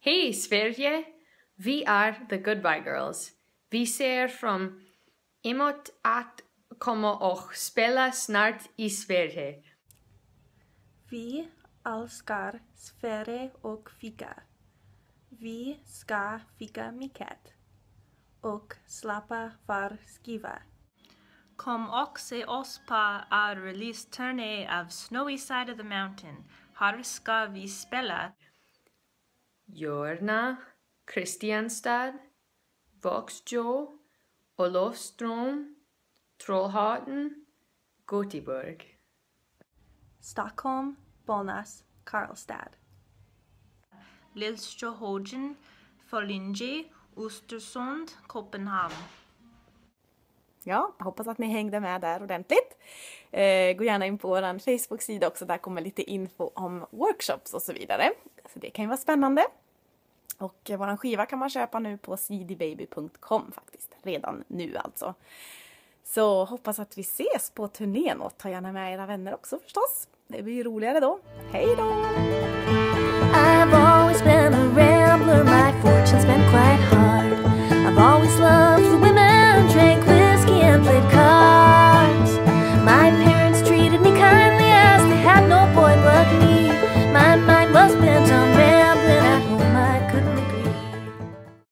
Hej Sverige! Vi är The Goodbye Girls. Vi ser fram emot att komma och spela snart i Sverige. Vi älskar Sverige och fika. Vi ska fika mycket och slappa var skiva. Kom och se oss på our release-turné av Snowy Side of the Mountain. Här ska vi spela Jörna, Kristianstad, Våxjö, Olofström, Trollhättan, Göteborg. Stockholm, Bollnäs, Karlstad. Lillsjöhöjden, Föllinge, Östersund, Köpenhamn. Ja, jag hoppas att ni hängde med där ordentligt. Gå gärna in på vår Facebook-sida också, där kommer lite info om workshops och så vidare. Så det kan ju vara spännande. Och våran skiva kan man köpa nu på cdbaby.com faktiskt, redan nu alltså. Så hoppas att vi ses på turnén och ta gärna med era vänner också förstås. Det blir ju roligare då. Hej då! I've always been a rambler, my fortune's been quite hard. I've always loved the women, drank whiskey and played cards. My parents treated me kind.